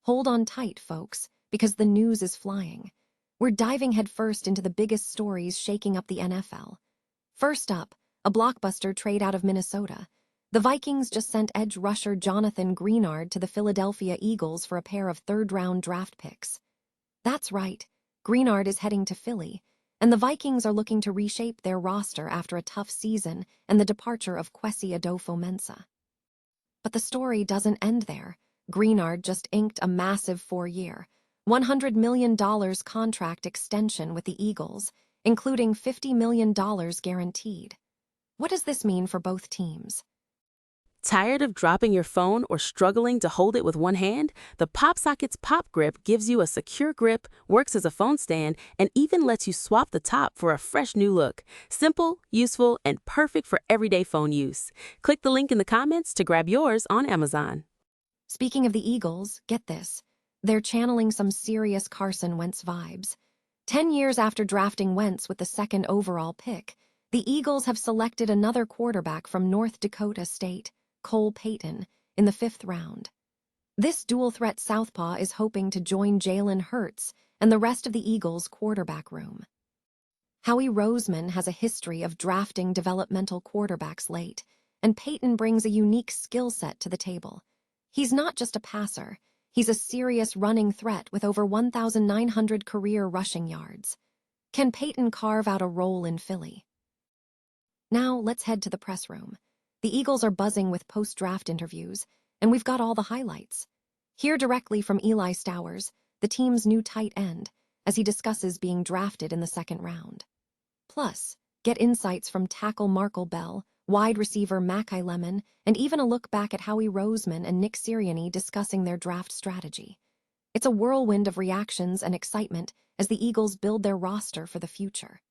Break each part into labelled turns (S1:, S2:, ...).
S1: Hold on tight, folks, because the news is flying. We're diving headfirst into the biggest stories shaking up the NFL. First up, a blockbuster trade out of Minnesota. The Vikings just sent edge rusher Jonathan Greenard to the Philadelphia Eagles for a pair of third-round draft picks. That's right, Greenard is heading to Philly, and the Vikings are looking to reshape their roster after a tough season and the departure of Kwesi Adofo-Mensah. But the story doesn't end there. Greenard just inked a massive 4-year, $100 million contract extension with the Eagles, including $50 million guaranteed. What does this mean for both teams?
S2: Tired of dropping your phone or struggling to hold it with one hand? The PopSocket's Pop Grip gives you a secure grip, works as a phone stand, and even lets you swap the top for a fresh new look. Simple, useful, and perfect for everyday phone use. Click the link in the comments to grab yours on Amazon.
S1: Speaking of the Eagles, get this. They're channeling some serious Carson Wentz vibes. 10 years after drafting Wentz with the second overall pick, the Eagles have selected another quarterback from North Dakota State, Cole Payton, in the 5th round. This dual-threat southpaw is hoping to join Jalen Hurts and the rest of the Eagles' quarterback room. Howie Roseman has a history of drafting developmental quarterbacks late, and Payton brings a unique skill set to the table. He's not just a passer, he's a serious running threat with over 1,900 career rushing yards. Can Payton carve out a role in Philly? Now let's head to the press room. The Eagles are buzzing with post-draft interviews, and we've got all the highlights. Hear directly from Eli Stowers, the team's new tight end, as he discusses being drafted in the 2nd round. Plus, get insights from tackle Markel Bell, wide receiver Makai Lemon, and even a look back at Howie Roseman and Nick Sirianni discussing their draft strategy. It's a whirlwind of reactions and excitement as the Eagles build their roster for the future.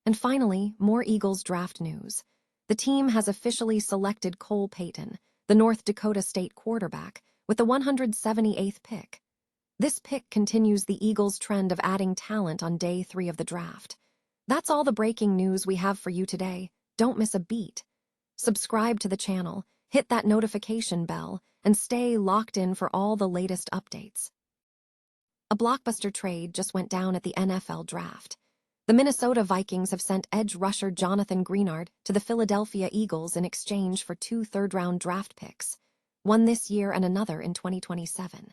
S1: And finally, more Eagles draft news. The team has officially selected Cole Payton, the North Dakota State quarterback, with the 178th pick. This pick continues the Eagles' trend of adding talent on day 3 of the draft. That's all the breaking news we have for you today. Don't miss a beat. Subscribe to the channel, hit that notification bell, and stay locked in for all the latest updates. A blockbuster trade just went down at the NFL draft. The Minnesota Vikings have sent edge rusher Jonathan Greenard to the Philadelphia Eagles in exchange for 2 third-round draft picks, one this year and another in 2027.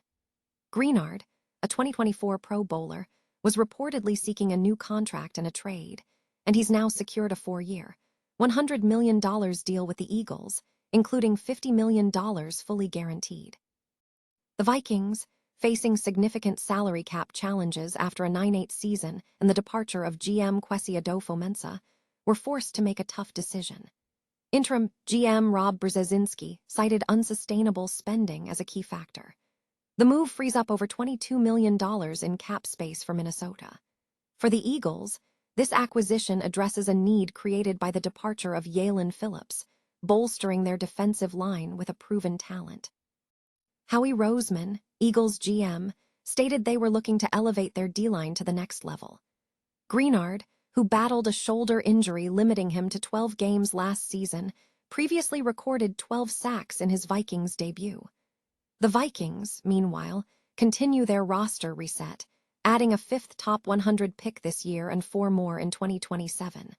S1: Greenard, a 2024 Pro Bowler, was reportedly seeking a new contract and a trade, and he's now secured a 4-year, $100 million deal with the Eagles, including $50 million fully guaranteed. The Vikings, facing significant salary cap challenges after a 9-8 season and the departure of GM Kwesi Adofo-Mensah, were forced to make a tough decision. Interim GM Rob Brzezinski cited unsustainable spending as a key factor. The move frees up over $22 million in cap space for Minnesota. For the Eagles, this acquisition addresses a need created by the departure of Jalen Phillips, bolstering their defensive line with a proven talent. Howie Roseman, Eagles GM, stated they were looking to elevate their D-line to the next level. Greenard, who battled a shoulder injury limiting him to 12 games last season, previously recorded 12 sacks in his Vikings debut. The Vikings, meanwhile, continue their roster reset, adding a 5th top 100 pick this year and 4 more in 2027.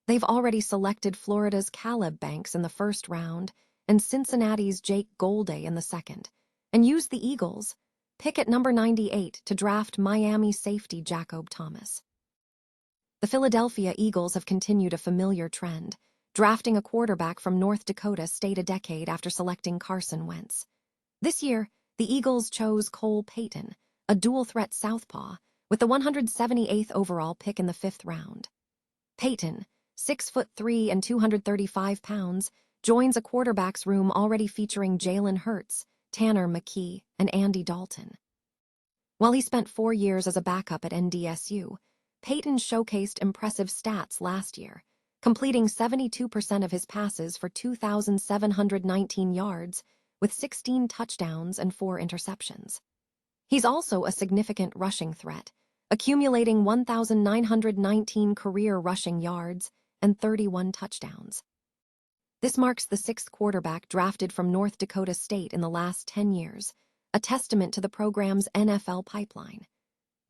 S1: They've already selected Florida's Caleb Banks in the 1st round and Cincinnati's Jake Golday in the 2nd, and used the Eagles' pick at number 98 to draft Miami safety Jacob Thomas. The Philadelphia Eagles have continued a familiar trend, drafting a quarterback from North Dakota State a decade after selecting Carson Wentz. This year, the Eagles chose Cole Payton, a dual-threat southpaw, with the 178th overall pick in the 5th round. Payton, 6'3" and 235 pounds, joins a quarterback's room already featuring Jalen Hurts, Tanner McKee, and Andy Dalton. While he spent 4 years as a backup at NDSU, Payton showcased impressive stats last year, completing 72% of his passes for 2,719 yards, with 16 touchdowns and 4 interceptions. He's also a significant rushing threat, accumulating 1,919 career rushing yards and 31 touchdowns. This marks the 6th quarterback drafted from North Dakota State in the last 10 years, a testament to the program's NFL pipeline.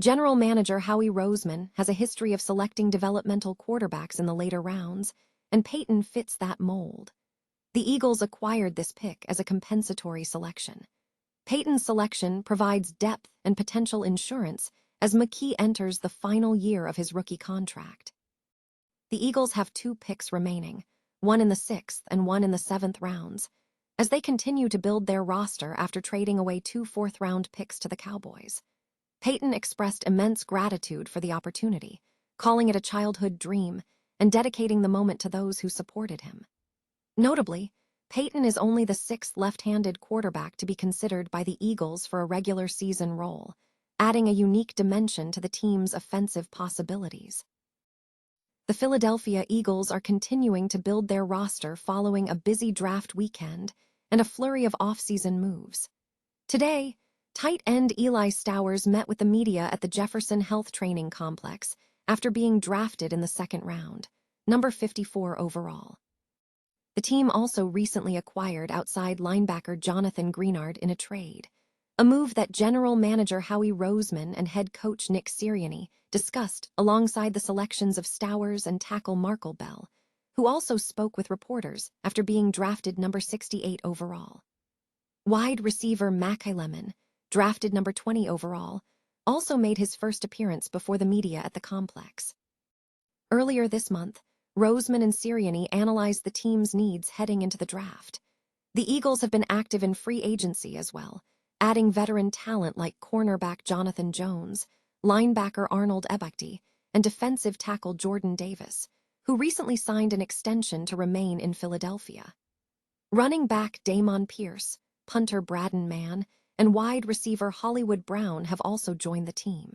S1: General Manager Howie Roseman has a history of selecting developmental quarterbacks in the later rounds, and Peyton fits that mold. The Eagles acquired this pick as a compensatory selection. Peyton's selection provides depth and potential insurance as Makai enters the final year of his rookie contract. The Eagles have 2 picks remaining, one in the 6th and one in the 7th rounds, as they continue to build their roster after trading away 2 4th-round picks to the Cowboys. Peyton expressed immense gratitude for the opportunity, calling it a childhood dream and dedicating the moment to those who supported him. Notably, Peyton is only the 6th left-handed quarterback to be considered by the Eagles for a regular season role, adding a unique dimension to the team's offensive possibilities. The Philadelphia Eagles are continuing to build their roster following a busy draft weekend and a flurry of off-season moves. Today, tight end Eli Stowers met with the media at the Jefferson Health Training Complex after being drafted in the 2nd round, number 54 overall. The team also recently acquired outside linebacker Jonathan Greenard in a trade, a move that General Manager Howie Roseman and head coach Nick Sirianni discussed alongside the selections of Stowers and tackle Markel Bell, who also spoke with reporters after being drafted number 68 overall. Wide receiver Makai Lemon, drafted number 20 overall, also made his first appearance before the media at the complex. Earlier this month, Roseman and Sirianni analyzed the team's needs heading into the draft. The Eagles have been active in free agency as well, adding veteran talent like cornerback Jonathan Jones, linebacker Arnold Ebukti, and defensive tackle Jordan Davis, who recently signed an extension to remain in Philadelphia. Running back Dameon Pierce, punter Braden Mann, and wide receiver Hollywood Brown have also joined the team.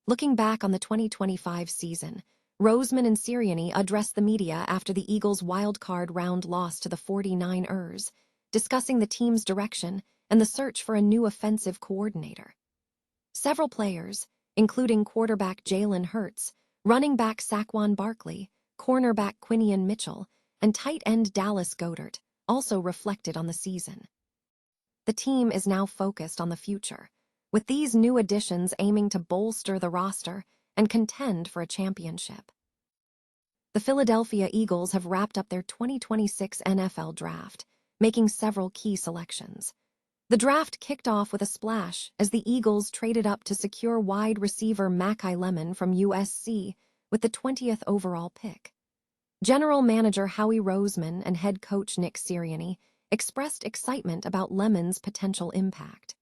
S1: Looking back on the 2025 season, Roseman and Sirianni addressed the media after the Eagles' wild-card round loss to the 49ers, discussing the team's direction and the search for a new offensive coordinator. Several players, including quarterback Jalen Hurts, running back Saquon Barkley, cornerback Quinion Mitchell, and tight end Dallas Goedert, also reflected on the season. The team is now focused on the future, with these new additions aiming to bolster the roster and contend for a championship. The Philadelphia Eagles have wrapped up their 2026 NFL Draft, making several key selections. The draft kicked off with a splash as the Eagles traded up to secure wide receiver Makai Lemon from USC with the 20th overall pick. General Manager Howie Roseman and head coach Nick Sirianni expressed excitement about Lemon's potential impact.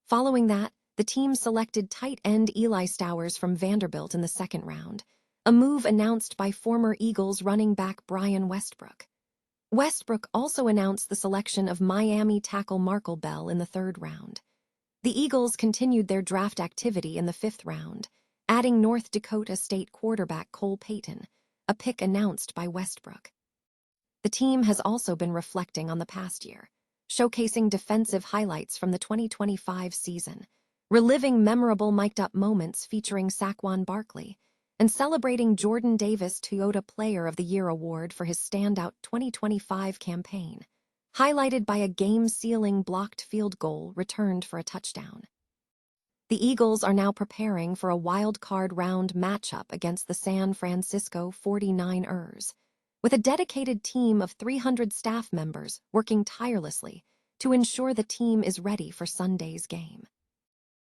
S1: Following that, the team selected tight end Eli Stowers from Vanderbilt in the 2nd round, a move announced by former Eagles running back Brian Westbrook. Westbrook also announced the selection of Miami tackle Markel Bell in the 3rd round. The Eagles continued their draft activity in the 5th round, adding North Dakota State quarterback Cole Payton, a pick announced by Westbrook. The team has also been reflecting on the past year, showcasing defensive highlights from the 2025 season, reliving memorable mic'd-up moments featuring Saquon Barkley, and celebrating Jordan Davis Toyota Player of the Year award for his standout 2025 campaign, highlighted by a game-sealing blocked field goal returned for a touchdown. The Eagles are now preparing for a wild-card round matchup against the San Francisco 49ers, with a dedicated team of 300 staff members working tirelessly to ensure the team is ready for Sunday's game.